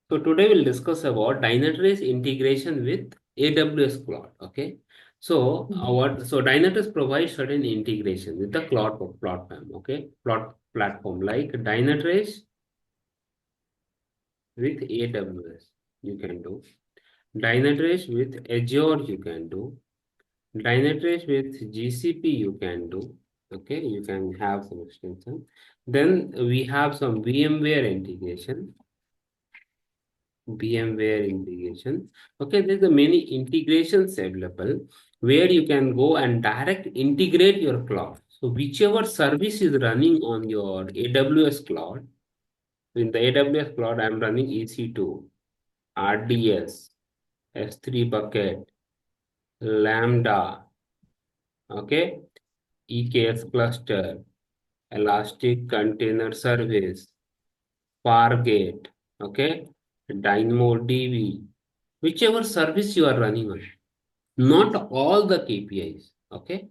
So today we'll discuss about Dynatrace integration with AWS Cloud. Okay. So Mhm. Dynatrace provides certain integration with the cloud platform. Okay, cloud platform like Dynatrace with AWS you can do. Dynatrace with Azure you can do. Dynatrace with GCP you can do. Okay, you can have some extension. Then we have some VMware integration. VMware integration. Okay, there's a many integrations available where you can go and direct integrate your cloud. So whichever service is running on your AWS cloud, in the AWS cloud, I'm running EC2, RDS, S3 bucket, Lambda, okay, EKS cluster, Elastic Container Service, Fargate, okay, DynamoDB, whichever service you are running on. Not all the KPIs. Okay.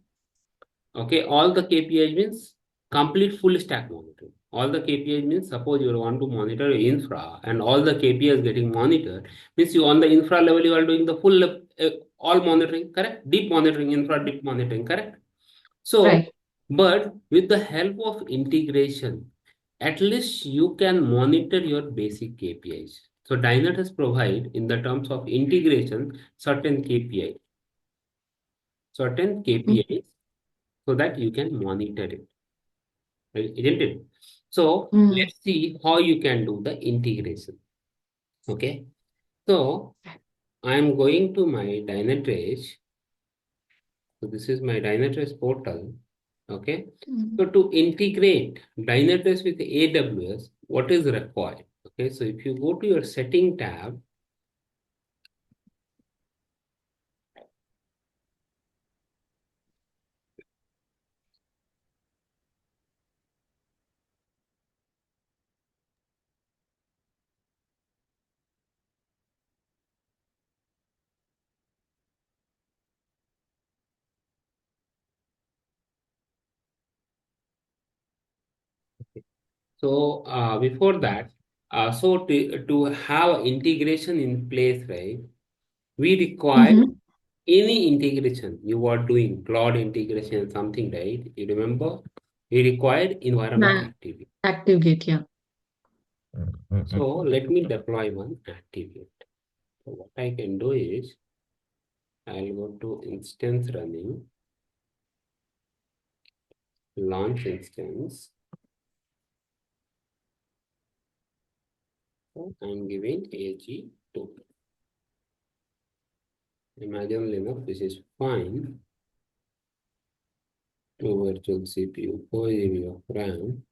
Okay. All the KPIs means complete full stack monitoring. All the KPIs means suppose you want to monitor infra and all the KPIs getting monitored means you on the infra level you are doing the full all monitoring, correct? Deep monitoring, infra deep monitoring, correct? So, Right. but with the help of integration, at least you can monitor your basic KPIs. So Dynatrace provide in the terms of integration certain KPI, certain Mm. KPIs so that you can monitor it, right? Isn't it? So Mm. let's see how you can do the integration. Okay. So I'm going to my Dynatrace. So this is my Dynatrace portal. Okay. Mm. So to integrate Dynatrace with AWS, what is required? Okay. So if you go to your setting tab, so before that, to have integration in place, right? We require Mm-hmm. any integration you are doing, cloud integration, something, right? You remember? We require environment activity. ActiveGate, yeah. So let me deploy one ActiveGate. So what I can do is I'll go to instance running, launch instance. So I'm giving AG2. Imagine Linux, this is fine. To virtual CPU, 4 GB of RAM.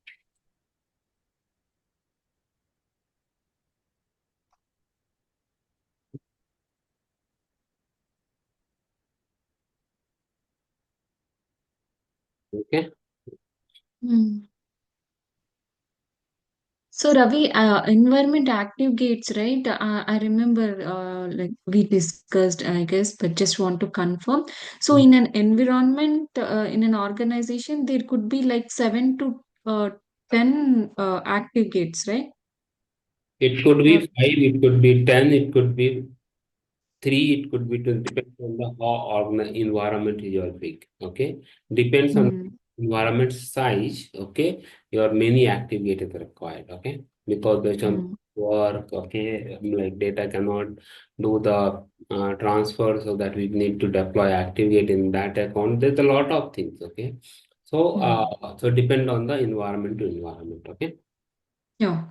Okay. Mm. So Ravi, environment active gates, right? I remember, like we discussed, I guess, but just want to confirm. So in an environment, in an organization, there could be like 7 to 10 active gates, right? It could be Or 5, it could be 10, it could be 3, it could be 2, depends on the how environment is your big. Okay. Depends on mm, environment size. Okay. Your many active gate is required. Okay. Because based on mm, work, okay, like data cannot do the transfer, so that we need to deploy ActiveGate in that account. There's a lot of things. Okay. So, mm. depend on the environment to environment. Okay. Yeah.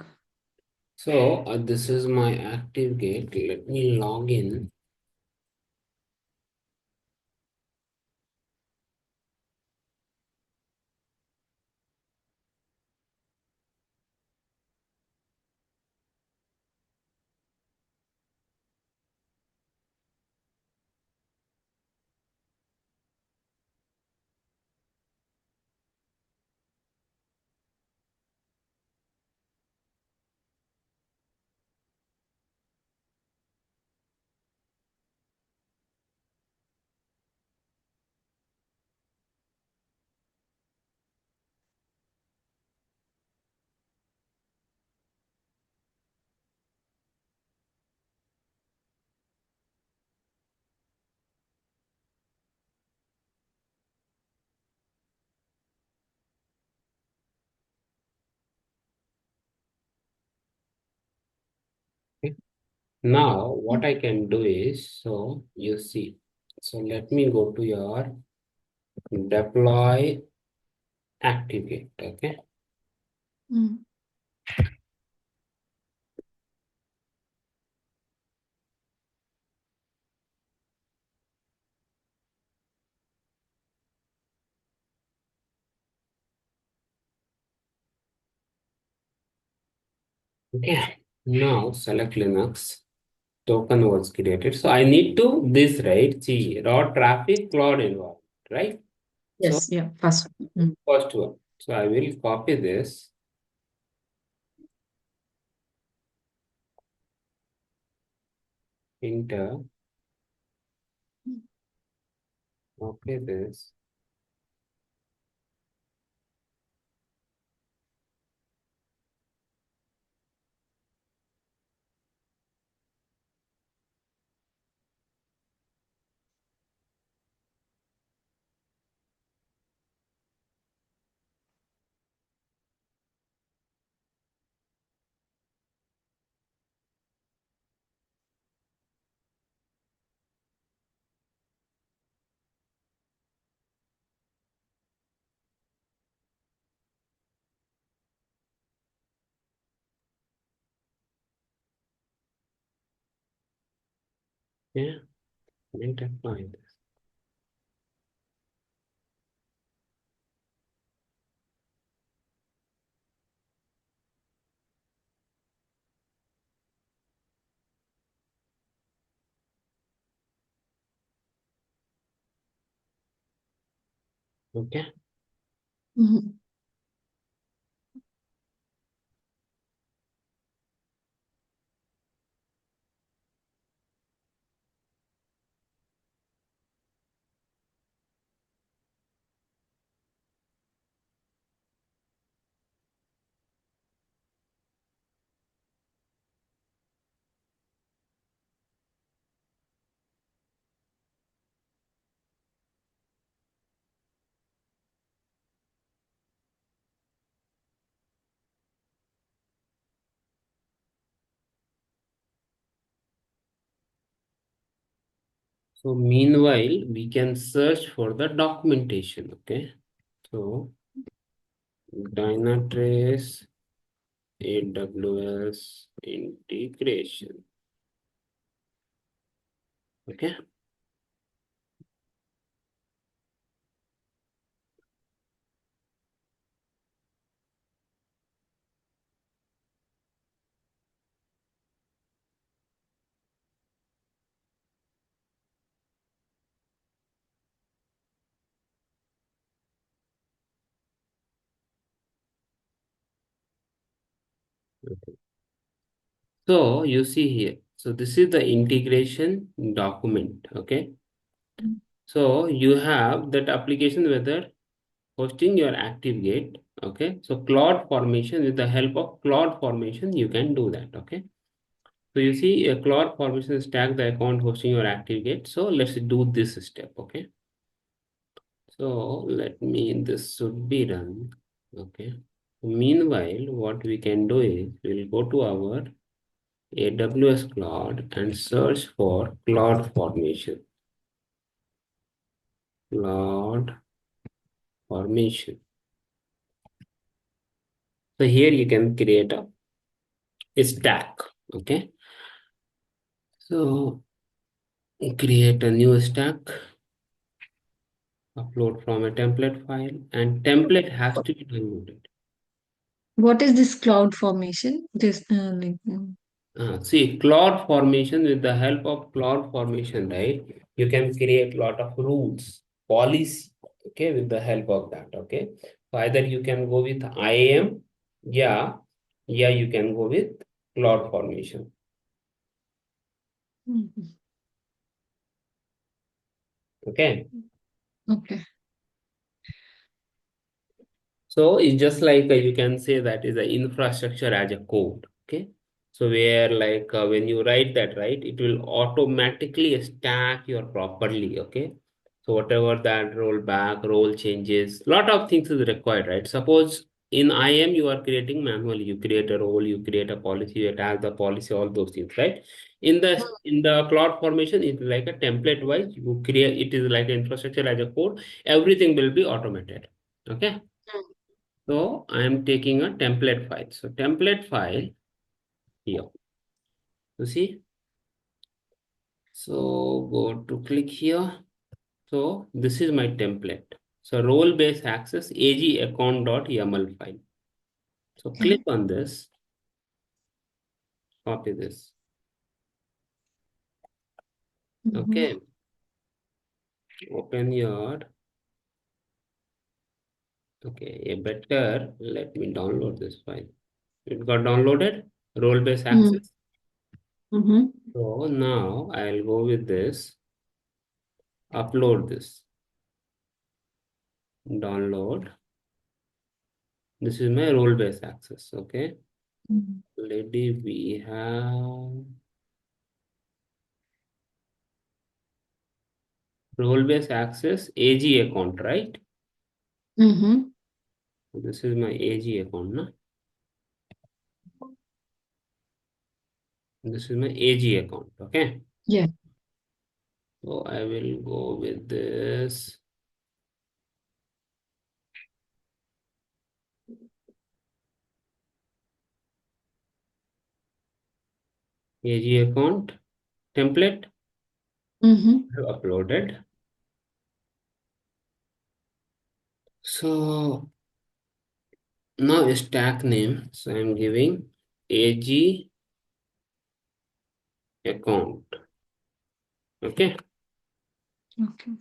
So, this is my ActiveGate. Let me log in. Now, what I can do is, so you see, so let me go to your deploy ActiveGate. Okay. Mm. Okay. Now select Linux. Token was created. So I need to this, right? See, raw traffic cloud environment, right? So Yes, yeah, first. Mm. first one. So I will copy this, enter, copy this. Yeah, and apply this. Okay. Mhm. So meanwhile, we can search for the documentation. Okay. So Dynatrace AWS integration. Okay. So you see here. So this is the integration document. Okay. So you have that application whether hosting your ActiveGate. Okay. So cloud formation, with the help of cloud formation, you can do that. Okay. So you see a cloud formation stack the account hosting your ActiveGate. So let's do this step. Okay. So let me, this should be done. Okay. Meanwhile, what we can do is we'll go to our AWS cloud and search for cloud formation. Cloud formation. So here you can create a stack. Okay. So create a new stack, upload from a template file, and template has to be downloaded. What is this cloud formation? This See, cloud formation, with the help of cloud formation, right? You can create lot of rules, policy, okay, with the help of that, okay? So either you can go with IAM, yeah, you can go with cloud formation, Mhm. okay? Okay. So it's just like you can say that is the infrastructure as a code. Okay. So where like when you write that, right, it will automatically stack your properly. Okay. So whatever that rollback, role changes, lot of things is required, right? Suppose in IAM, you are creating manually. You create a role, you create a policy, you attach the policy, all those things, right? In the cloud formation, it's like a template wise. You create it is like infrastructure as a code. Everything will be automated. Okay. So I am taking a template file. So template file here. You see? So go to click here. So this is my template. So role-based access AG account.yaml file. So click Okay. on this, copy this. Mm-hmm. Okay, open your, okay, a better, let me download this file. It got downloaded, role-based access. Mm-hmm. So now I'll go with this, upload this, download. This is my role-based access, okay? Already we have role-based access AG account, right? Mm-hmm. This is my AG account, no? This is my AG account, okay? Yeah. So I will go with this AG account template Mm-hmm. I have uploaded. So now a stack name. So I'm giving AG account. Okay, Okay.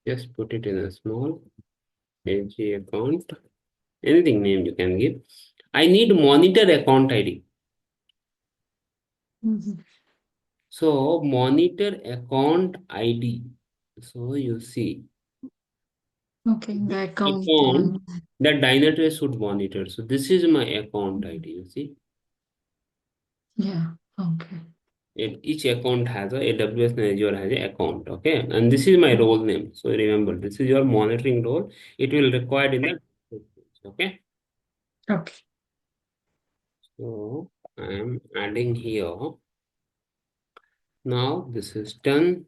just put it in a small AG account. Anything name you can give. I need monitor account ID. Mm-hmm. So monitor account ID. So you see Okay. The account account one. that Dynatrace should monitor. So this is my account ID. You see, Yeah. Okay. each account has a AWS and Azure has a account. Okay, and this is my role name. So remember, this is your monitoring role. It will required in the okay. Okay. So I am adding here. Now this is done.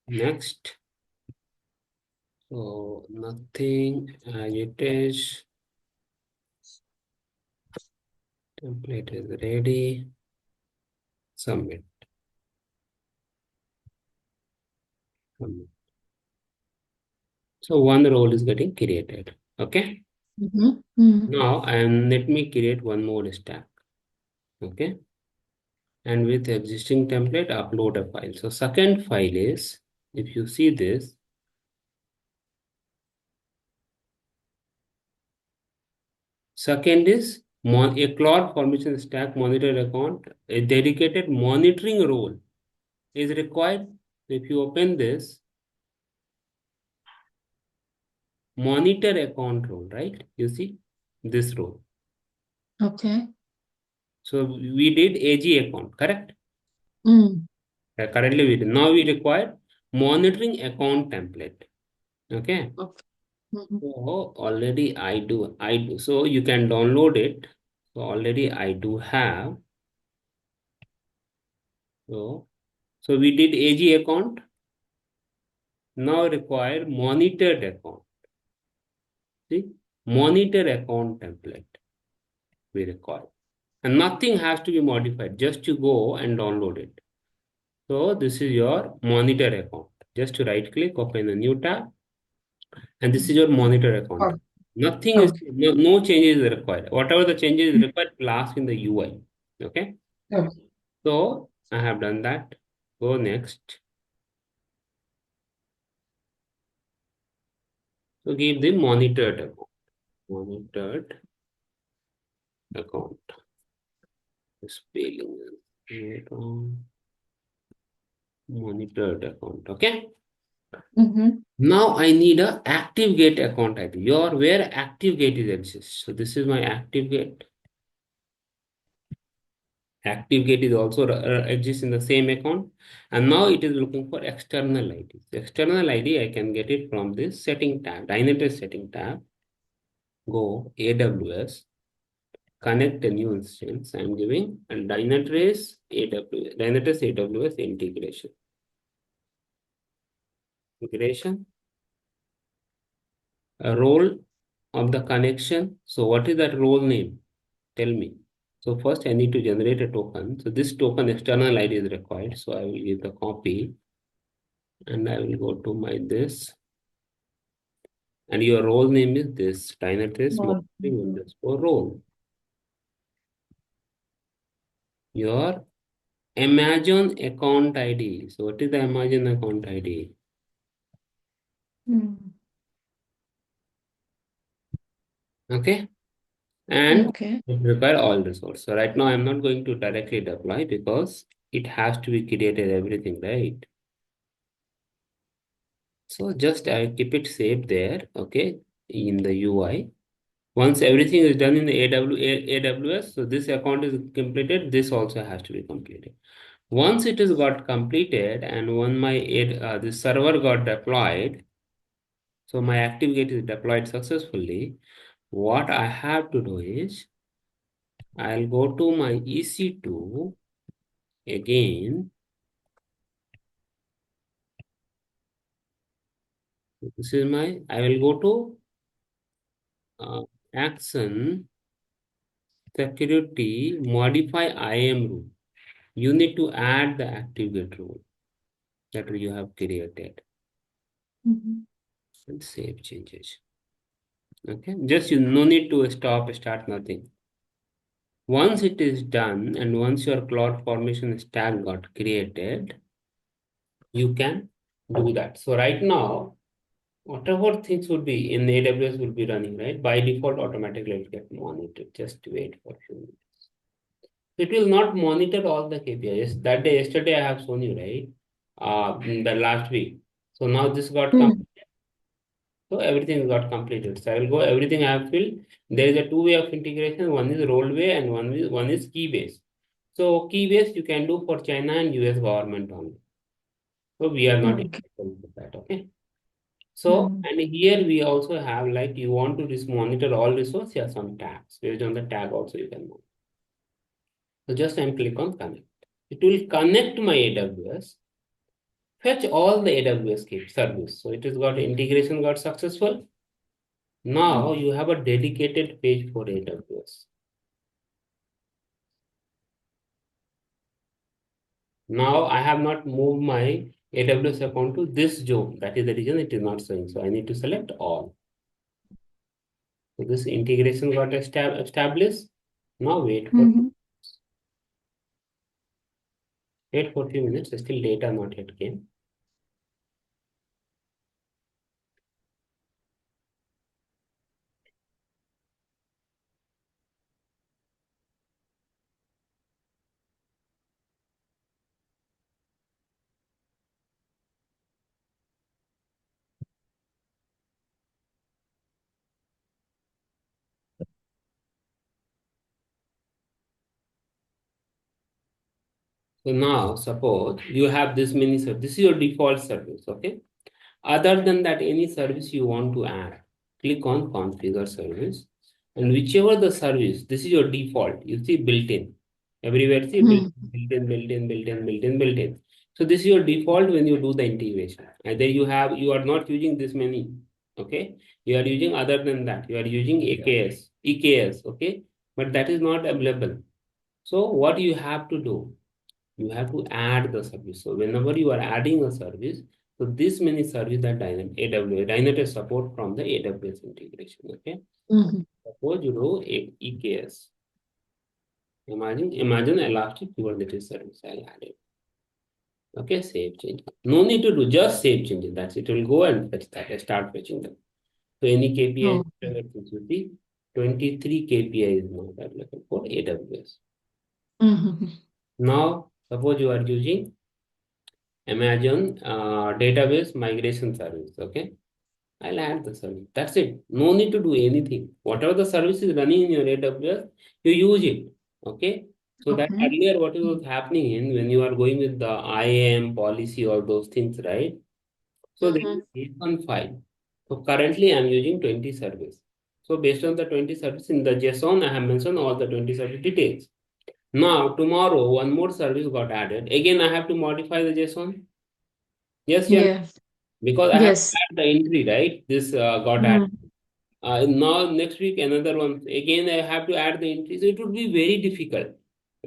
Next. So nothing as it is. Template is ready. Submit. Submit. So one role is getting created. Okay. Mm-hmm. Mm-hmm. Now let me create one more stack. Okay. And with existing template, upload a file. So second file is, if you see this, second is a cloud formation stack monitor account, a dedicated monitoring role is required. If you open this, monitor account role, right? You see this role. Okay. So we did AG account, correct? Mm. Currently we did. Now we require monitoring account template. Okay. Okay. Mm-hmm. So already I do. So you can download it. So already I do have. So we did AG account. Now require monitored account. See, monitor account template we require. And nothing has to be modified. Just you go and download it. So this is your monitor account. Just to right click, open a new tab, and this is your monitor account. Okay. Nothing is Okay. no changes is required. Whatever the changes is required, will ask in the UI. Okay. Okay. So I have done that. Go next. So give the monitored account. Monitored account. Spelling. Monitored account. Okay. Mm-hmm. Now I need a ActiveGate account ID. Your where ActiveGate is exists. So this is my ActiveGate. ActiveGate is also exists in the same account, and now it is looking for external ID. So external ID I can get it from this setting tab, Dynatrace setting tab. go AWS, connect a new instance. I'm giving a Dynatrace AWS integration. Integration, a role of the connection. So what is that role name? Tell me. So first I need to generate a token. So this token external ID is required. So I will give the copy and I will go to my this. And your role name is this Dynatrace marketing underscore role. Your Amazon account ID. So what is the Amazon account ID? Okay. And Okay. it require all resource. So right now I'm not going to directly deploy because it has to be created everything, right? So just I keep it saved there, okay, in the UI. Once everything is done in the AWS, so this account is completed, this also has to be completed. Once it is got completed and when my this server got deployed, so my ActiveGate is deployed successfully, what I have to do is I'll go to my EC2 again. This is my, I will go to action, security, modify IAM rule. You need to add the ActiveGate rule that you have created Mhm. and save changes. Okay, just you no need to start nothing. Once it is done and once your cloud formation stack got created, you can do that. So right now, whatever things would be in AWS will be running, right? By default, automatically it will get monitored. Just wait for a few minutes. It will not monitor all the KPIs. That day, yesterday, I have shown you, right? In the last week. So now this got Mm. so everything got completed. So I will go everything I have filled. There is a two way of integration. One is rollway and one is key base. So key base you can do for China and US government only. So we are not Okay. interested with that. Okay. So Mm. and here we also have like you want to just monitor all resources. Yeah, some tags. Based on the tag also you can monitor. So just I'm click on connect. It will connect my AWS, fetch all the AWS service. So it has got integration got successful. Now you have a dedicated page for AWS. Now I have not moved my AWS account to this zone. That is the reason it is not showing. So I need to select all. So this integration got established. Now Mhm. wait for a few minutes. Still data not yet came. So now suppose you have this many service. This is your default service. Okay. Other than that, any service you want to add, click on configure service. And whichever the service, this is your default. You see built-in. Everywhere see Mhm. built-in, built-in, built-in, built-in, built-in. So this is your default when you do the integration. Either you are not using this many. Okay. You are using other than that. You are using EKS. Okay. But that is not available. So what you have to do? You have to add the service. So whenever you are adding a service, so this many service that Dynatrace support from the AWS integration. Okay. Mhm. Suppose you do EKS. Imagine Elastic Kubernetes service. I'll add it. Okay, save change. No need to do just save changes. That's it. It will go and fetch that. Start fetching them. So any KPI, Oh. you see, 23 KPI is now available for AWS. Mhm. Now, suppose you are using Amazon database migration service. Okay. I'll add the service. That's it. No need to do anything. Whatever the service is running in your AWS, you use it. Okay. So that Okay. earlier what was happening in when you are going with the IAM policy or those things, right? So there Mhm. is one file. So currently I'm using 20 service. So based on the 20 service in the JSON, I have mentioned all the 20 service details. Now tomorrow, one more service got added. Again, I have to modify the JSON. Yes, yeah, Yeah. because I have to Yes. add the entry, right? This got added. Mm. Now next week another one. Again, I have to add the entries. It would be very difficult,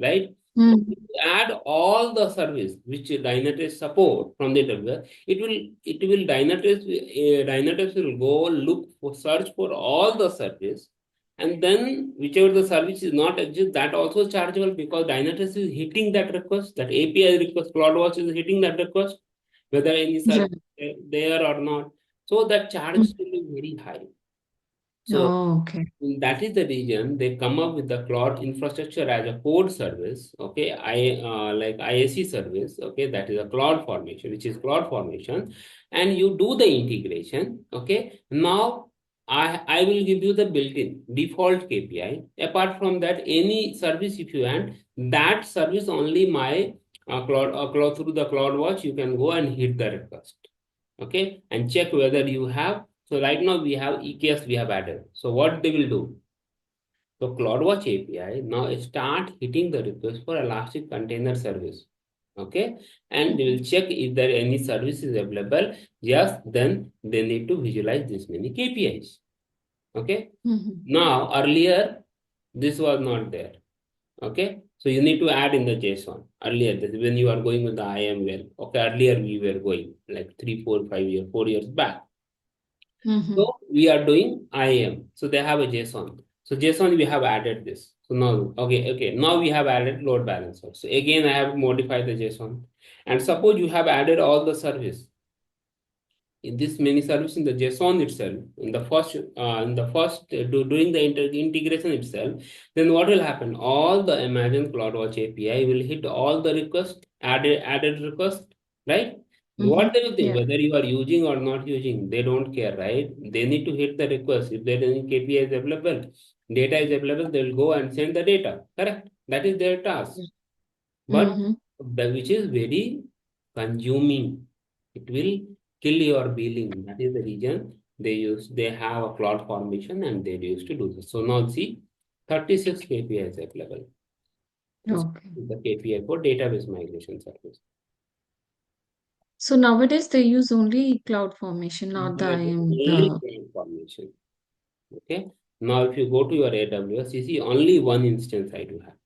right? Mm. Add all the service which Dynatrace support from the AWS. It will Dynatrace will go look for search for all the service, and then whichever the service is not exist, that also chargeable because Dynatrace is hitting that request, that API request, CloudWatch is hitting that request, whether any Yeah. service is there or not. So that charge Mm. will be very high. So Oh, okay. that is the reason they come up with the cloud infrastructure as a code service, okay, like IAC service, okay, that is a cloud formation, which is cloud formation, and you do the integration, okay. Now I will give you the built-in default KPI. Apart from that, any service if you want, that service only my cloud through the CloudWatch, you can go and hit the request, okay, and check whether you have. So right now we have EKS we have added. So what they will do? So CloudWatch API now start hitting the request for Elastic Container Service. Okay, and they will check if there any service is available. Yes, then they need to visualize this many KPIs. Okay. Mm-hmm. Now earlier this was not there. Okay, so you need to add in the JSON earlier when you are going with the IAM well. Okay, earlier we were going like 3, 4, 5 years, 4 years back. Mm-hmm. So we are doing IAM. So they have a JSON. So JSON we have added this. So now, okay. Now we have added load balancer. So again, I have modified the JSON. And suppose you have added all the service in this many service in the JSON itself, in the first doing the integration itself, then what will happen? All the Imagine CloudWatch API will hit all the request, added request, right? Mm-hmm. What they will think, Yeah. whether you are using or not using, they don't care, right? They need to hit the request. If there is any KPI is available, data is available, they will go and send the data. Correct? That is their task. But Mm-hmm. which is very consuming. It will kill your billing. That is the reason they have a cloud formation and they used to do this. So now see 36 KPIs available. This Okay. is the KPI for database migration service. So nowadays they use only cloud formation, not the Nowadays, IAM. only cloud formation. Okay. Now if you go to your AWS, you see only one instance I do have.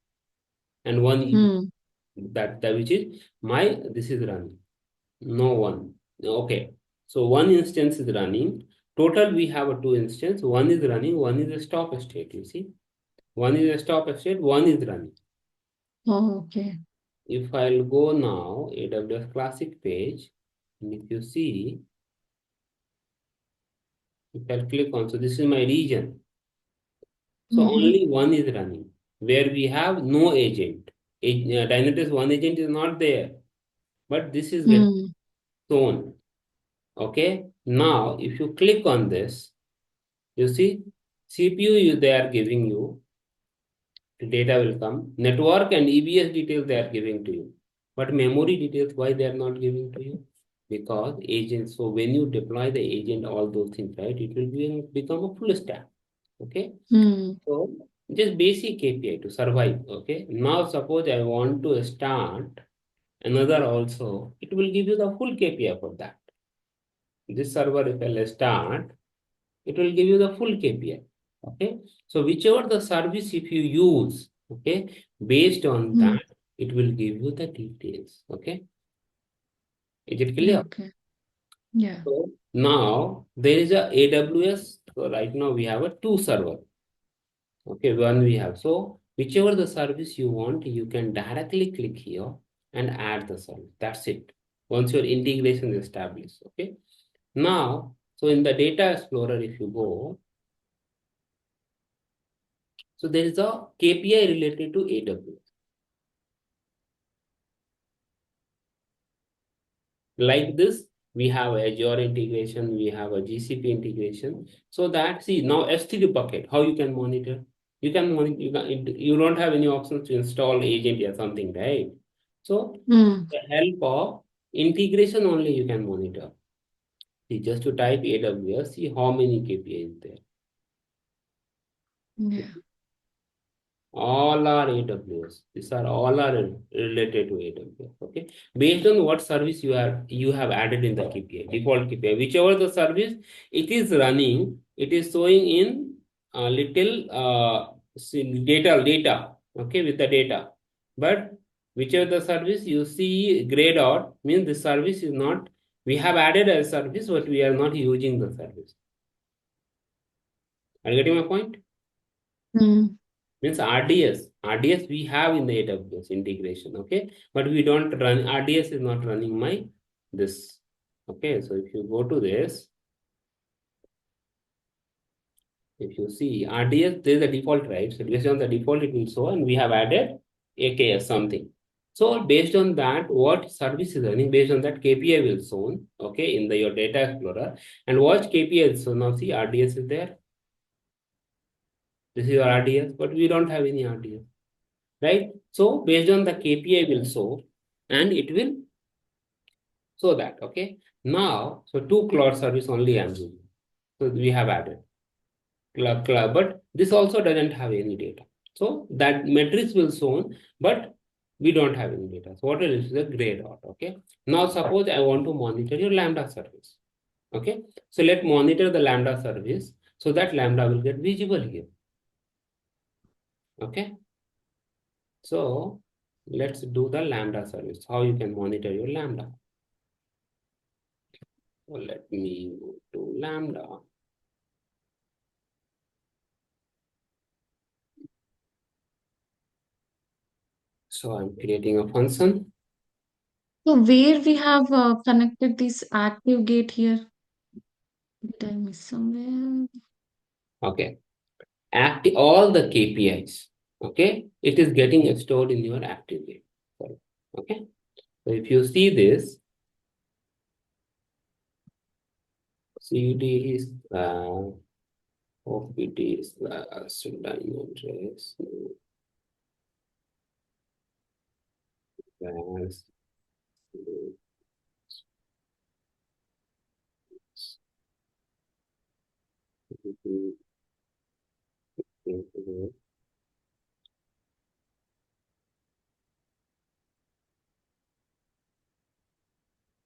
And one Hmm. that which is my this is running. No one. Okay. So one instance is running. Total, we have a two instance. One is running, one is a stop state. You see, one is a stop state, one is running. Oh, okay. If I'll go now, AWS Classic page, and if you see, if I'll click on, so this is my region. So Mm-hmm. only one is running, where we have no agent. Dynatrace one agent is not there, but this is getting Hmm. shown. Okay. Now, if you click on this, you see, CPU they are giving you, data will come. Network and EBS details they are giving to you. But memory details, why they are not giving to you? Because agents, so when you deploy the agent, all those things, right, it will become a full stack. Okay. Hmm. So just basic KPI to survive. Okay. Now suppose I want to start another also, it will give you the full KPI for that. This server, if I'll start, it will give you the full KPI. Okay. So whichever the service if you use, okay, based on Hmm. that, it will give you the details. Okay. Is it Yeah, clear? okay. Yeah. So now there is a AWS. So right now we have a two server. Okay, one we have. So whichever the service you want, you can directly click here and add the service. That's it. Once your integration is established. Okay. Now, so in the data explorer, if you go, so there is a KPI related to AWS. Like this, we have Azure integration, we have a GCP integration. So that, see, now S3 bucket, how you can monitor? You can monitor, you don't have any options to install agent or something, right? So Hmm. the help of integration only you can monitor. See, just to type AWS, see how many KPI is there. Yeah. All are AWS. These are all are related to AWS. Okay, based on what service you have added in the KPI, default KPI, whichever the service it is running, it is showing in a little data. Okay, with the data, but whichever the service you see grayed out means the service is not. We have added a service, but we are not using the service. Are you getting my point? Mm. Means RDS we have in the AWS integration, okay, but we don't run. RDS is not running my this. Okay, so if you go to this, if you see RDS, there is a default, right? So based on the default it will show, and we have added AKS something. So based on that, what service is running, based on that KPI will show, okay, in the your data explorer, and what KPI is. So now see RDS is there. This is your RDS, but we don't have any RDS. Right? So based on the KPI will show, and it will show that. Okay. Now, so two cloud service only I'm using. So we have added cloud, but this also doesn't have any data. So that matrix will show, but we don't have any data. So what is the gray dot? Okay. Now suppose I want to monitor your Lambda service. Okay. So let monitor the Lambda service so that Lambda will get visible here. Okay. So let's do the Lambda service. How you can monitor your Lambda. So let me go to Lambda. So I'm creating a function. So where we have connected this ActiveGate here? Did I miss somewhere? Okay. All the KPIs. Okay. It is getting stored in your ActiveGate. Sorry. Okay. So if you see this, CD is OPT is Dynatrace class.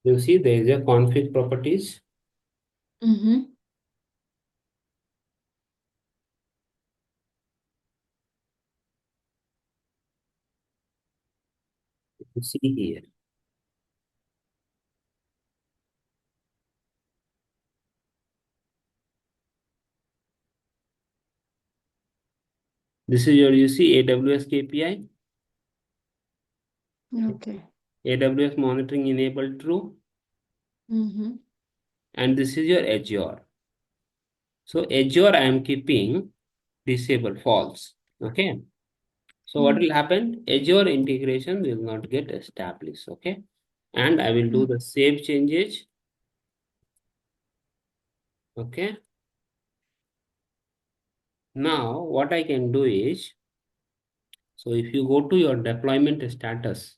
You see there is a config properties. Mm-hmm. You see here. This is your, you see, AWS KPI. Okay. AWS monitoring enabled true. Mm-hmm. And this is your Azure. So Azure I am keeping disable false. Okay. So what will happen? Azure integration will not get established. Okay. And I will do the save changes. Okay. Now what I can do is, so if you go to your deployment status,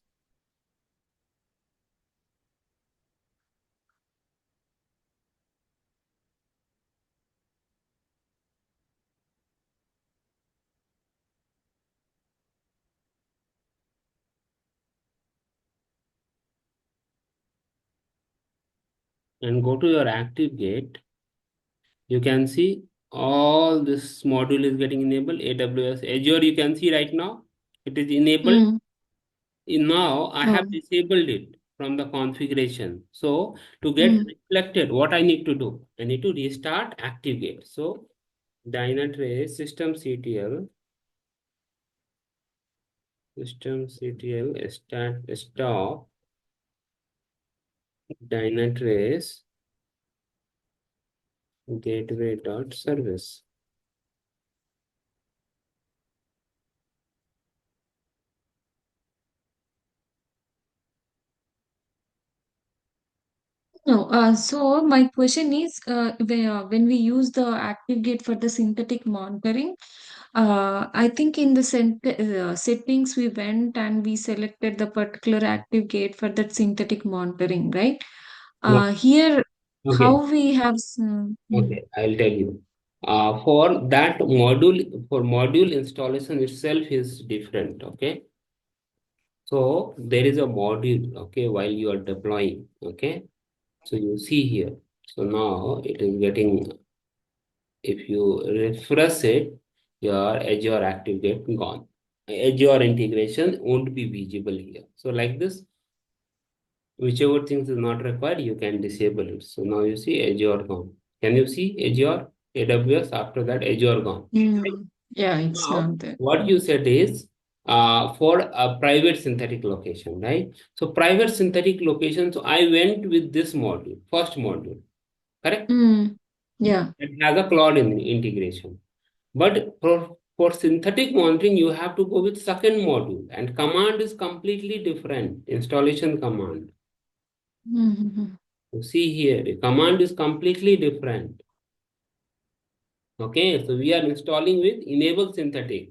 and go to your ActiveGate, you can see all this module is getting enabled. AWS Azure, you can see right now it is enabled. Mm. Now I Oh. have disabled it from the configuration. So to get Mm. reflected, what I need to do? I need to restart ActiveGate. So Dynatrace systemctl stop Dynatrace gateway.service. No, so my question is, when we use the ActiveGate for the synthetic monitoring, I think in the settings we went and we selected the particular ActiveGate for that synthetic monitoring, right? What? Here, Okay, how we have. okay, I'll tell you. For that module, for module installation itself is different. Okay. So there is a module, okay, while you are deploying, okay. So you see here. So now it is getting, if you refresh it, your Azure ActiveGate gone. Azure integration won't be visible here. So like this, whichever things is not required, you can disable it. So now you see Azure gone. Can you see Azure, AWS? After that, Azure gone. Mm. Yeah, it's Now, not there. what you said is for a private synthetic location, right? So private synthetic location, so I went with this module, first module, correct? Mm. Yeah. It has a cloud integration. But for synthetic monitoring, you have to go with second module, and command is completely different. Installation command. Mm-hmm. You see here, the command is completely different. Okay, so we are installing with enable synthetic.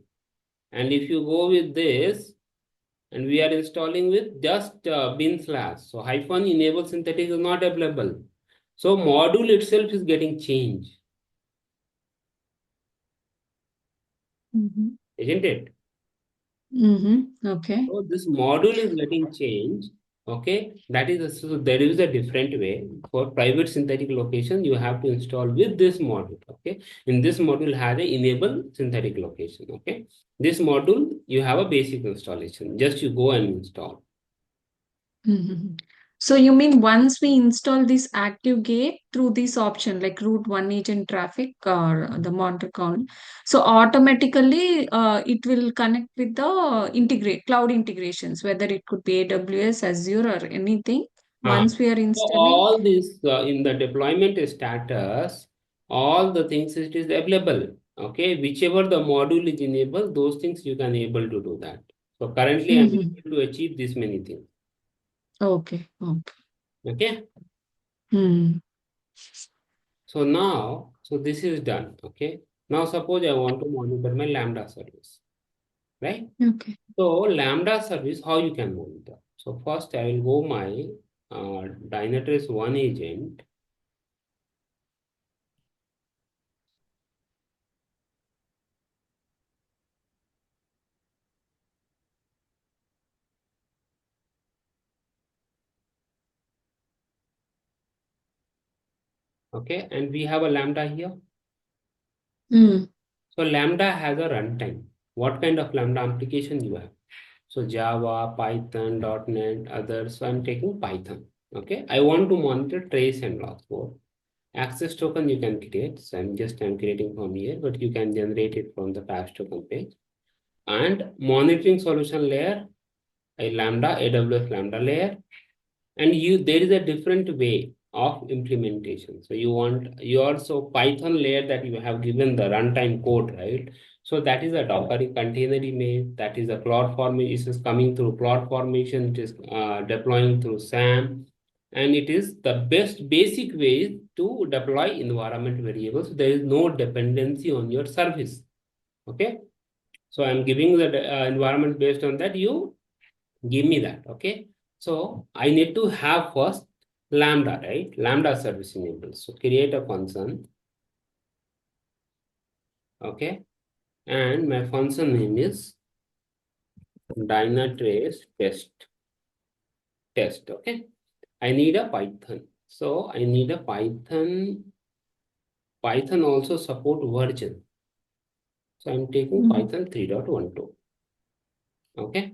And if you go with this, and we are installing with just bin slash. So hyphen enable synthetic is not available. So module itself is getting changed, Mm-hmm. isn't it? Mm-hmm. Okay. So this module is getting changed. Okay, that is so there is a different way for private synthetic location. You have to install with this module. Okay, in this module has a enable synthetic location. Okay, this module you have a basic installation. Just you go and install. Mm-hmm. So you mean once we install this ActiveGate through this option like route one agent traffic or the monitor count, so automatically it will connect with the integrate cloud integrations, whether it could be AWS, Azure, or anything. Uh, Once we are so installing. all this in the deployment status, all the things it is available. Okay, whichever the module is enabled, those things you can able to do that. So currently I'm Mm-hmm. able to achieve this many things. Okay. Okay. Okay. Hmm. So now, so this is done. Okay. Now suppose I want to monitor my Lambda service, right? Okay. So Lambda service, how you can monitor? So first I will go my Dynatrace one agent. Okay, and we have a Lambda here. Mm. So Lambda has a runtime. What kind of Lambda application you have? So Java, Python, .NET, others. So I'm taking Python. Okay, I want to monitor trace and log code. Access token you can create. So I'm creating from here, but you can generate it from the patch token page. And monitoring solution layer, a Lambda, AWS Lambda layer. And you there is a different way of implementation. So you want your so Python layer that you have given the runtime code, right? So that is a Docker container image, that is a cloud formation, is coming through cloud formation, it is deploying through SAM, and it is the best basic way to deploy environment variables. There is no dependency on your service. Okay, so I'm giving the environment based on that. You give me that. Okay, so I need to have first Lambda, right? Lambda service enabled. So create a function. Okay, and my function name is Dynatrace test. Okay, I need a Python. So I need a Python also support version. So I'm taking Mm. Python 3.12. Okay,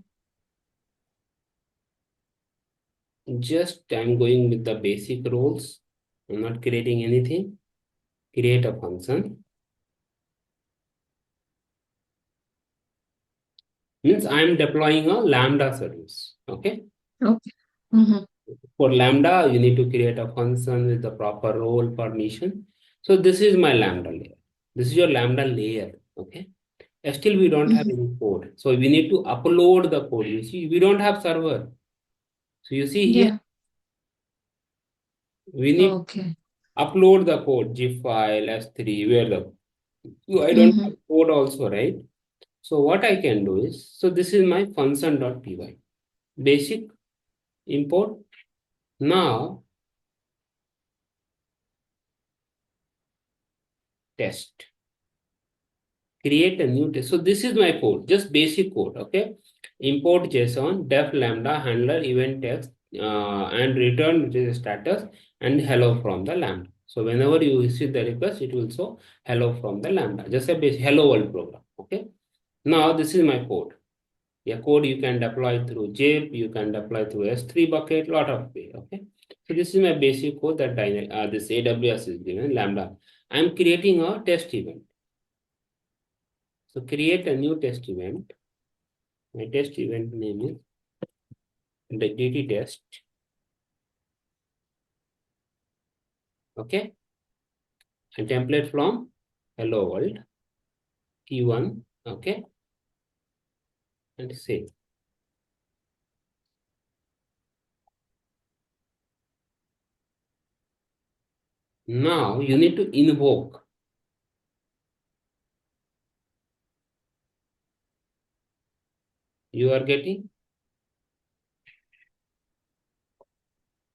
just I'm going with the basic rules. I'm not creating anything. Create a function. Means I'm deploying a Lambda service. Okay. Okay. Mm-hmm. For Lambda, you need to create a function with the proper role permission. So this is my Lambda layer. This is your Lambda layer. Okay. Still, we don't have Mm-hmm. any code. So we need to upload the code. You see, we don't have server. So you see here, Yeah. we need Okay. upload the code, zip file, S3, where the so I don't Mm-hmm. have code also, right? So what I can do is, so this is my function.py. Basic import. Now test. Create a new test. So this is my code, just basic code. Okay. Import JSON, def lambda handler event text, and return the status and hello from the lambda. So whenever you receive the request, it will show hello from the lambda, just a basic hello world program. Okay. Now this is my code. A code you can deploy through zip, you can deploy through S3 bucket, lot of way. Okay. So this is my basic code that this AWS is given lambda. I'm creating a test event. So create a new test event. My test event name is the DT test. Okay. And template from hello world T1. Okay. And save. Now you need to invoke. You are getting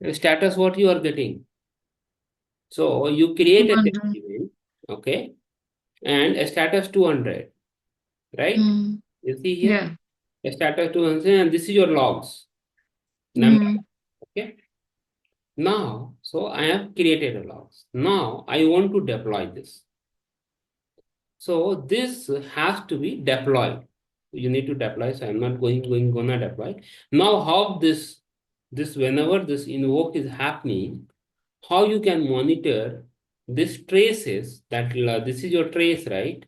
the status what you are getting. So you create a test 200. event. Okay. And a status 200. Right? Mm. You see here, Yeah. a status 200, and this is your logs number. Mm. Okay. Now, so I have created a logs. Now I want to deploy this. So this has to be deployed. You need to deploy. So I'm not gonna deploy. Now, how this whenever this invoke is happening, how you can monitor this traces that this is your trace, right?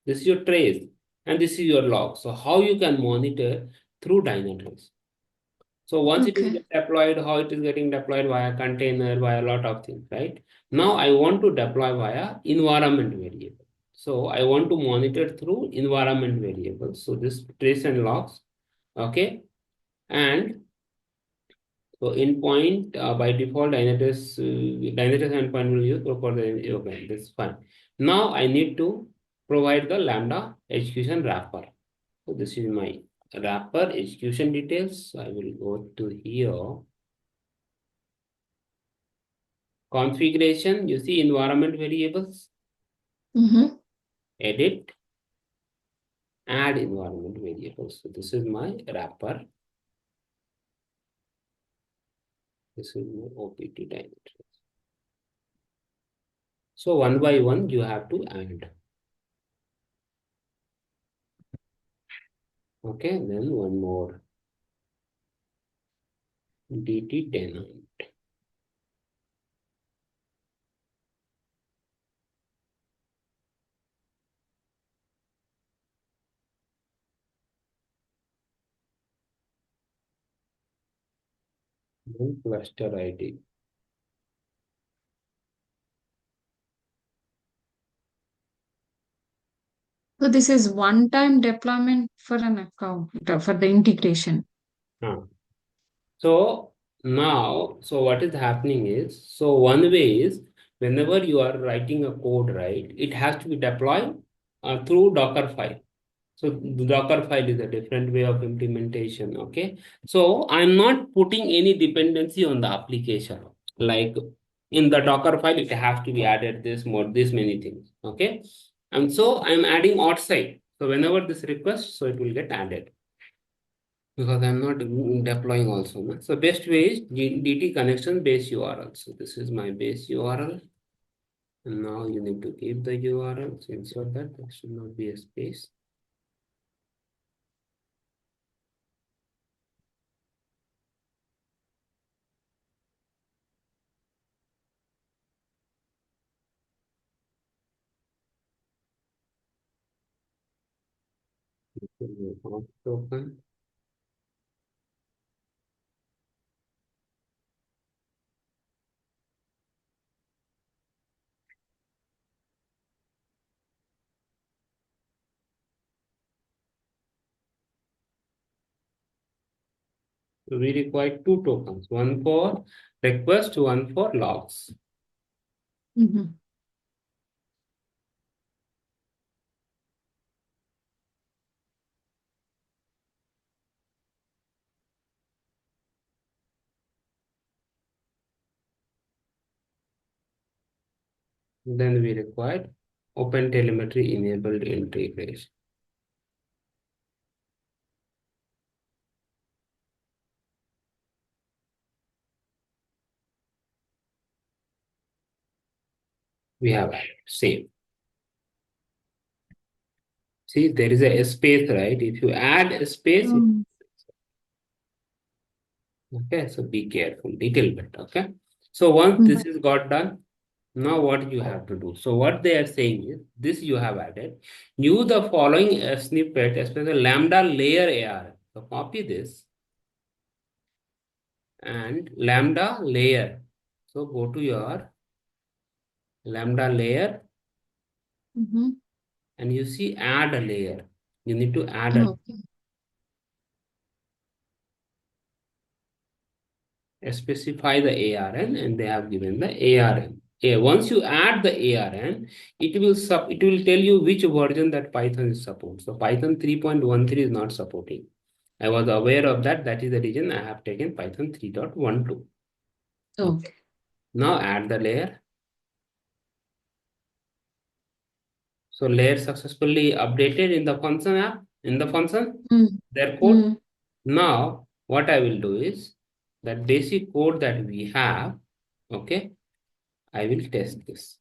This is your trace, and this is your log. So how you can monitor through Dynatrace. So once it is Okay. deployed, how it is getting deployed via container, via a lot of things, right? Now I want to deploy via environment variable. So I want to monitor through environment variables. So this trace and logs, okay? And so endpoint by default Dynatrace endpoint will use for the okay, that's fine. Now I need to provide the Lambda execution wrapper. So this is my wrapper execution details. So I will go to here. Configuration, you see environment variables, Mm-hmm. edit, add environment variables. So this is my wrapper. This is my OPT Dynatrace. So one by one, you have to add. Okay, then one more. DT tenant. Then cluster ID. So this is one-time deployment for an account for the integration. Huh. So now, so what is happening is, so one way is whenever you are writing a code, right, it has to be deployed through Docker file. So the Docker file is a different way of implementation. Okay. So I'm not putting any dependency on the application. Like in the Docker file, it has to be added this many things. Okay. And so I'm adding outside. So whenever this request, so it will get added because I'm not deploying also. No? So best way is DT connection base URL. So this is my base URL. And now you need to keep the URL. So insert that. There should not be a space. Token. So we require two tokens, one for request, one for logs. Mm-hmm. Then we require Open telemetry enabled integration. We have added. Same. See, there is a space, right? If you add a space, Mm. okay, so be careful, little bit, okay? So once Mhm. this is got done, now what you have to do? So what they are saying is, this you have added, use the following snippet, especially Lambda layer AR. So copy this and Lambda layer. So go to your Lambda layer Mhm. and you see add a layer. You need to add a Okay. specify the ARN and they have given the ARN. Once you add the ARN, it will tell you which version that Python is support. So Python 3.13 is not supporting. I was aware of that. That is the reason I have taken Python 3.12. Okay. Okay. Now add the layer. So layer successfully updated in the function app, in the function, Mm. their code. Mm. Now what I will do is that basic code that we have, okay, I will test this.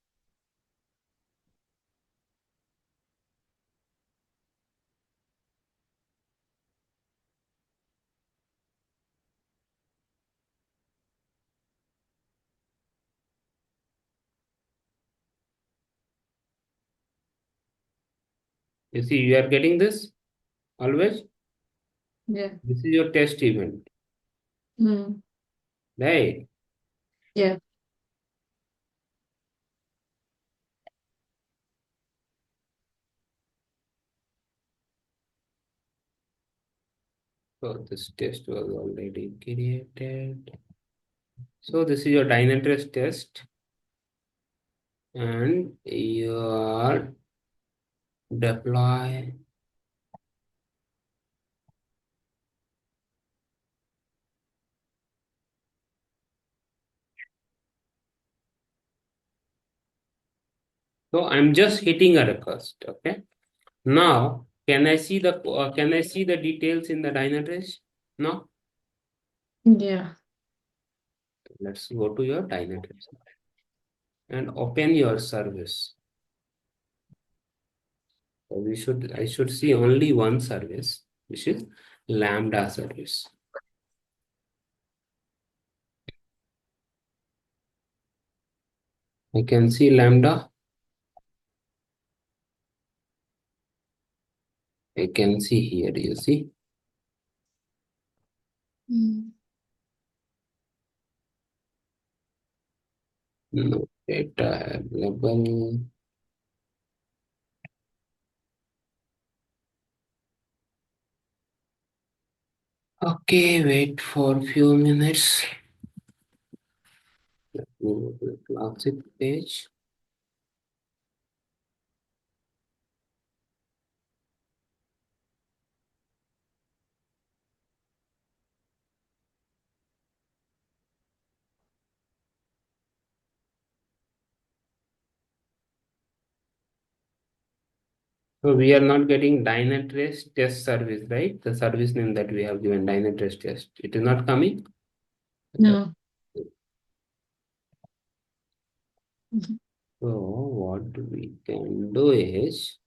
You see, you are getting this always. Yeah. This is your test event, Mm. right? Yeah. So this test was already created. So this is your Dynatrace test and your deploy. So I'm just hitting a request. Okay. Now can I see the details in the Dynatrace? No. Yeah. Let's go to your Dynatrace and open your service. So I should see only one service, which is Lambda service. I can see Lambda. I can see here, you see. Mm. No data available. Okay, wait for a few minutes. Move to the classic page. So we are not getting Dynatrace test service, right? The service name that we have given Dynatrace test. It is not coming. No. Mhm. So what we can do is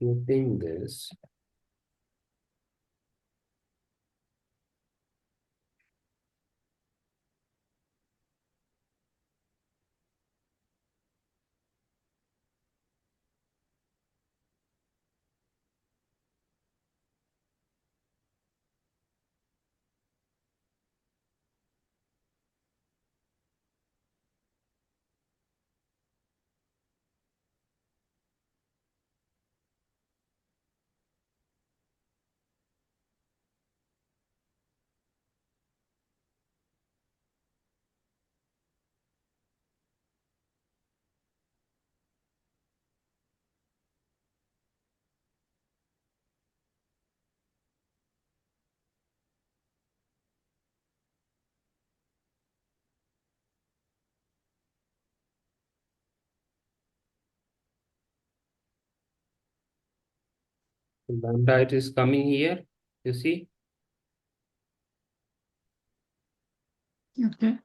using this. Lambda, it is coming here. You see? Okay.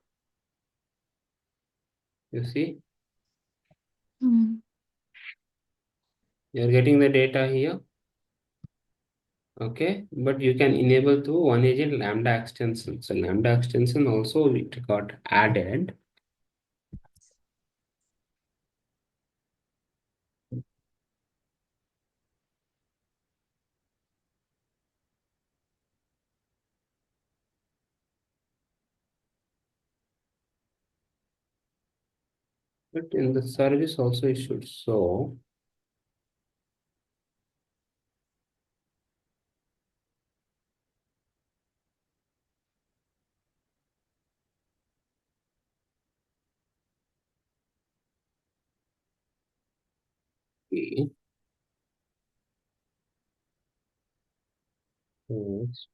You see? Mm. You're getting the data here. Okay, but you can enable to one agent Lambda extension. So Lambda extension also it got added. But in the service also it should show. Okay. Yes.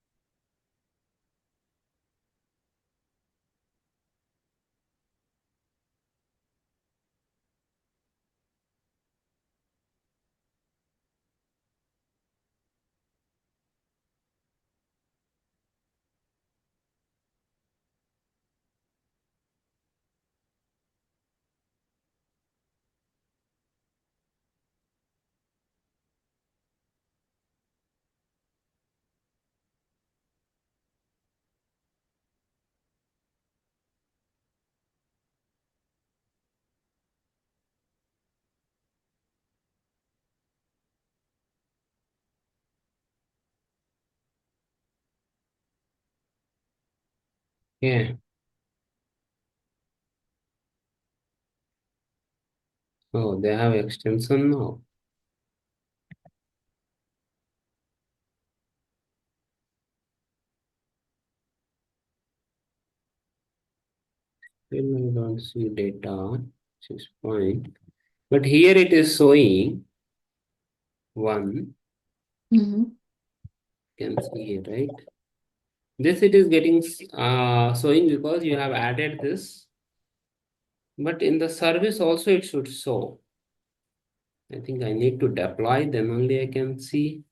Yeah. Oh, they have extension now. Still I don't see data. 6 point. But here it is showing one. Mhm. You can see here, right? This it is getting showing because you have added this. But in the service also it should show. I think I need to deploy, then only I can see.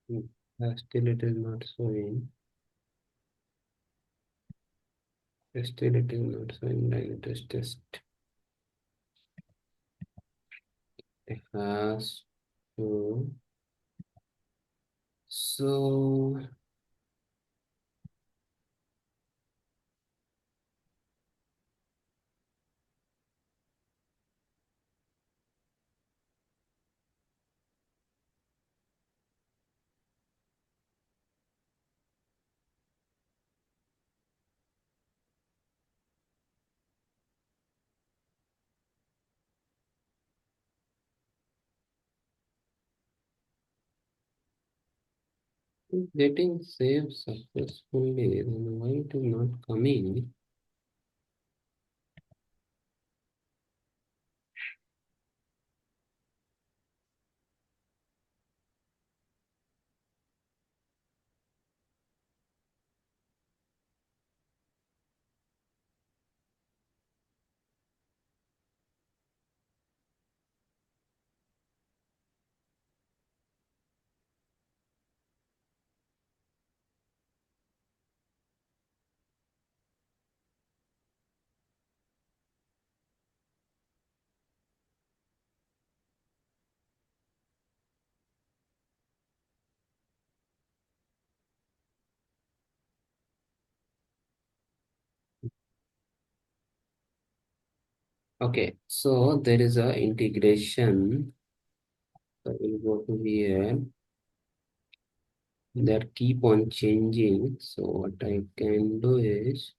Hmm. Still it is not showing. Still it is not showing Dynatrace test. It has to. So it's getting saved successfully. Then why it is not coming? Okay, so there is a integration. So we'll go to here. That keep on changing. So what I can do is,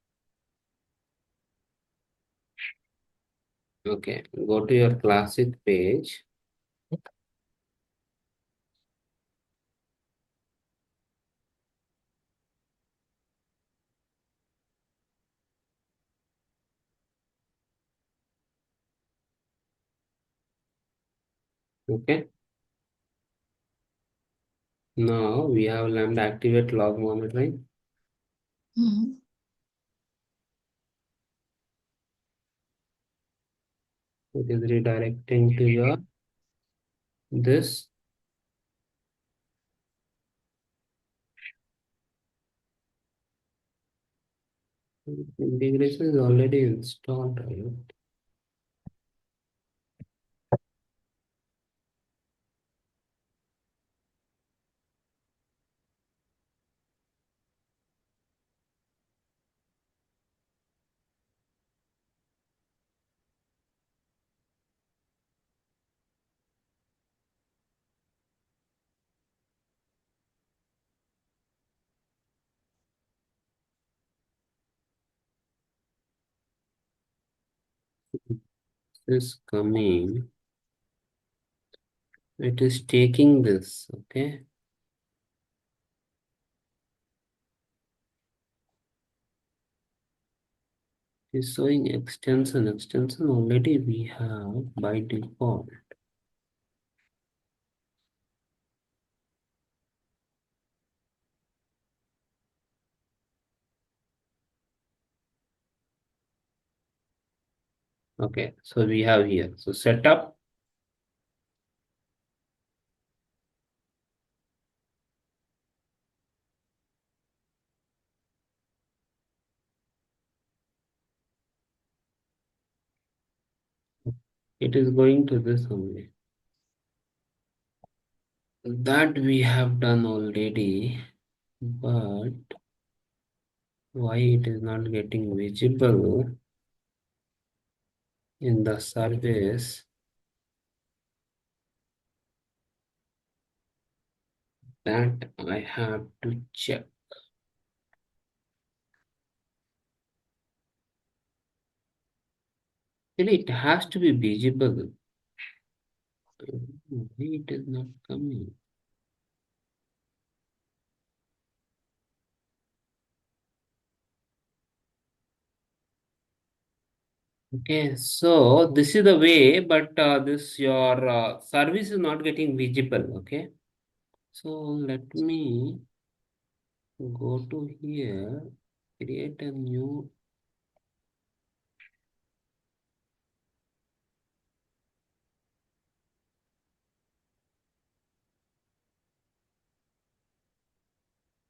okay, go to your classic page. Okay. Now we have Lambda activate log monitoring. Mhm. It is redirecting to your this integration is already installed, right? This coming, it is taking this, okay? Is showing extension. Extension already we have by default. Okay, so we have here. So setup. It is going to this only. That we have done already, but why it is not getting visible in the service? That I have to check. Really, it has to be visible. Why it is not coming? Okay, so this is the way, but this your service is not getting visible. Okay, so let me go to here, create a new.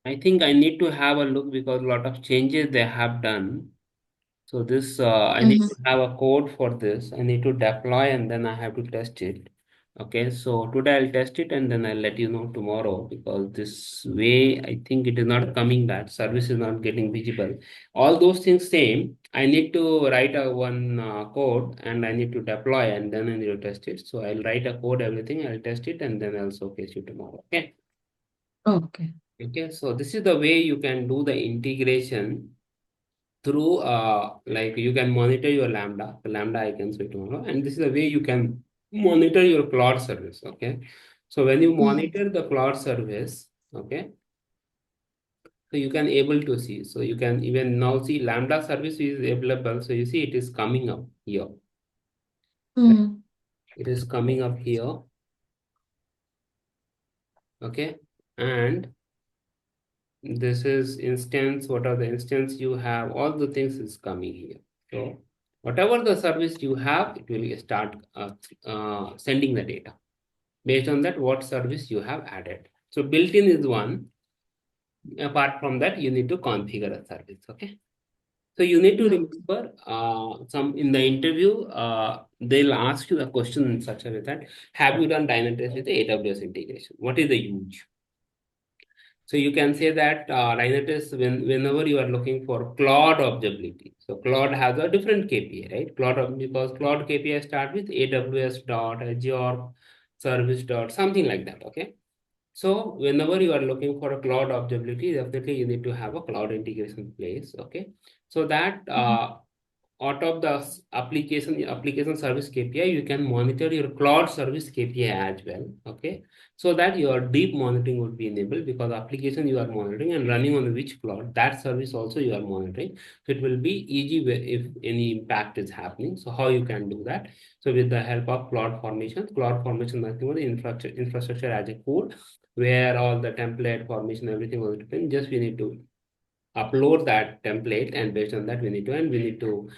I think I need to have a look because a lot of changes they have done. So this, I need Mhm. to have a code for this. I need to deploy and then I have to test it. Okay, so today I'll test it and then I'll let you know tomorrow because this way I think it is not coming that service is not getting visible. All those things same. I need to write a one code and I need to deploy and then I need to test it. So I'll write a code, everything. I'll test it and then I'll showcase you tomorrow. Okay. Okay. Okay. So this is the way you can do the integration through like you can monitor your lambda I can say tomorrow, and this is the way you can monitor your cloud service. Okay, so when you Mhm. monitor the cloud service, okay, so you can able to see, so you can even now see lambda service is available, so you see it is coming up here, right? Mhm. It is coming up here. Okay, and this is instance, what are the instance you have, all the things is coming here. So whatever the service you have, it will start sending the data. Based on that, what service you have added. So built-in is one. Apart from that, you need to configure a service. Okay. So you need to Okay. remember some in the interview, they'll ask you the question in such a way that have you done Dynatrace with the AWS integration? What is the use? So you can say that Dynatrace, whenever you are looking for cloud observability. So cloud has a different KPI, right? Because cloud KPI start with AWS dot Azure service dot something like that. Okay. So whenever you are looking for a cloud observability, definitely you need to have a cloud integration place. Okay. So that Mhm. out of the application service KPI, you can monitor your cloud service KPI as well. Okay, so that your deep monitoring would be enabled, because application you are monitoring and running on which cloud, that service also you are monitoring. So it will be easy if any impact is happening. So how you can do that? So with the help of cloud formation nothing but infrastructure as a code, where all the template formation everything will depend. Just we need to upload that template, and based on that we need to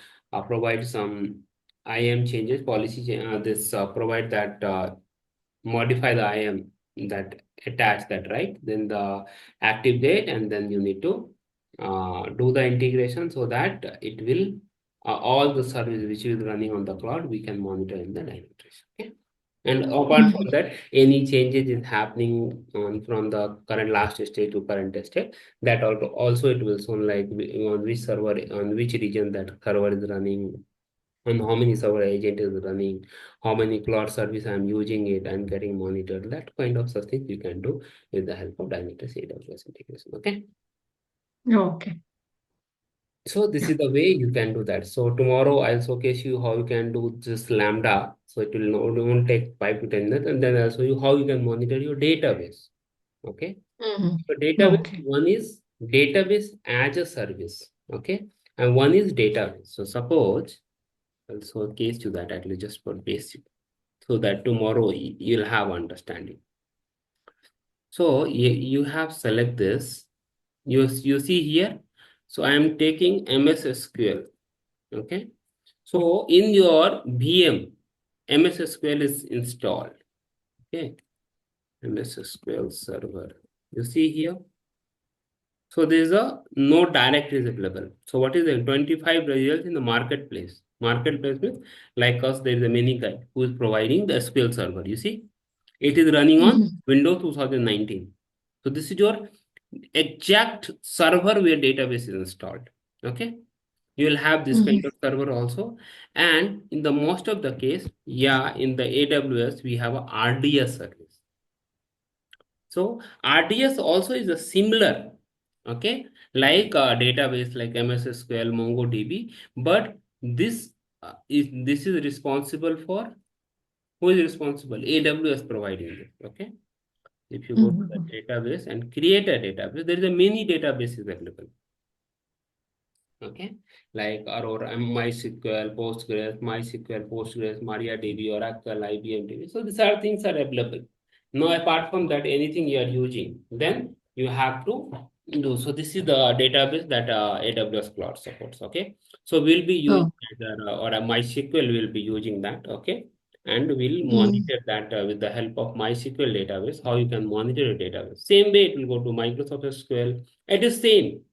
provide some IAM changes, provide that modify the IAM, that attach that, right? Then the ActiveGate, and then you need to do the integration, so that it will all the service which is running on the cloud we can monitor in the Dynatrace. Okay. And apart from Mhm. that, any changes is happening on from the current last state to current state, that also it will show like on which server, on which region that server is running, and how many server agent is running, how many cloud service I'm using it and getting monitored. That kind of such things you can do with the help of Dynatrace AWS integration. Okay. Okay. So this is the way you can do that. So tomorrow I'll showcase you how you can do this Lambda. So it won't take 5 to 10 minutes, and then I'll show you how you can monitor your database. Okay. Mhm. So database, Okay. one is database as a service. Okay. And one is database. So suppose I'll showcase you that at least just for basic, so that tomorrow you'll have understanding. So you have select this. You see here. So I am taking MS SQL. Okay. So in your VM, MS SQL is installed. Okay. MS SQL server. You see here. So there is a no directories available. So what is the 25 results in the marketplace? Marketplace means like us, there is a many guy who is providing the SQL server. You see, it is running on Mhm. Windows 2019. So this is your exact server where database is installed. Okay. You will have this kind Mhm. of server also. And in the most of the case, yeah, in the AWS, we have a RDS service. So RDS also is a similar, okay, like a database like MS SQL, MongoDB, but this is responsible for, who is responsible? AWS providing it. Okay. If you go to the Mhm. database and create a database, there is a many databases available. Okay, like Aurora, MySQL, Postgres, MariaDB, Oracle, IBM. So these are things are available. Now, apart from that, anything you are using, then you have to do. So this is the database that AWS Cloud supports. Okay, so we'll be using Oh. either, or a MySQL will be using that. Okay, and we'll Mm. monitor that with the help of MySQL database. How you can monitor a database? Same way it will go to Microsoft SQL. It is same.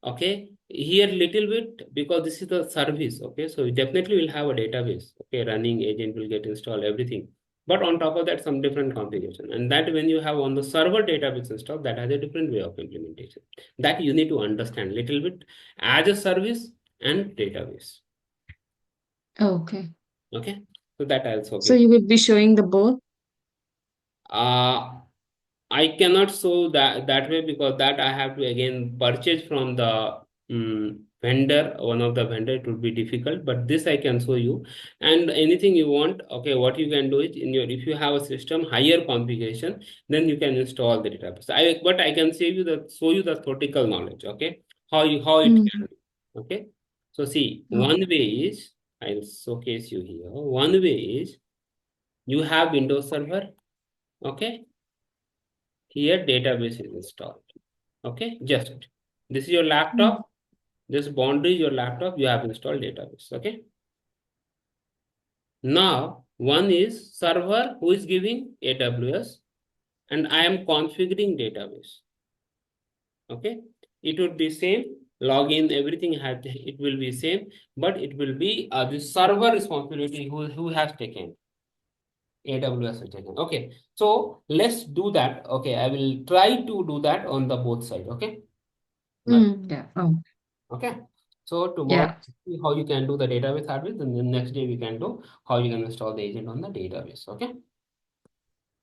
Okay, here little bit, because this is the service. Okay, so we definitely will have a database. Okay, running agent will get installed, everything, but on top of that some different configuration, and that when you have on the server database installed, that has a different way of implementation, that you need to understand little bit as a service and database. Okay. Okay, so that also So okay. you will be showing the both? uh I cannot show that way, because that I have to again purchase from the vendor, one of the vendor. It would be difficult, but this I can show you. And anything you want, okay, what you can do is in your, if you have a system higher configuration, then you can install the database. But I can show you the theoretical knowledge. Okay, how it Mm. can be. Okay, so see, Oh. one way is, I'll showcase you here. One way is you have Windows Server. Okay, here database is installed. Okay, just this is your Mm. laptop. This boundary is your laptop. You have installed database. Okay. Now one is server who is giving AWS, and I am configuring database. Okay, it would be same. Login, everything has, it will be same, but it will be the server responsibility who has taken. AWS has taken. Okay, so let's do that. Okay, I will try to do that on the both side. Okay. Now, Mm. Yeah. Oh. okay. So tomorrow, Yeah. see how you can do the database service, and then next day we can do how you can install the agent on the database. Okay.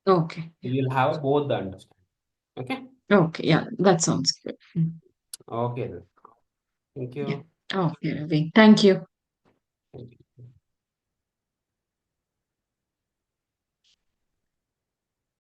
Okay. Yeah. You will have both the understanding. Okay. Okay. Yeah. That sounds good. Mm. Okay then. Thank Yeah. you. Okay, Ravi. Thank you.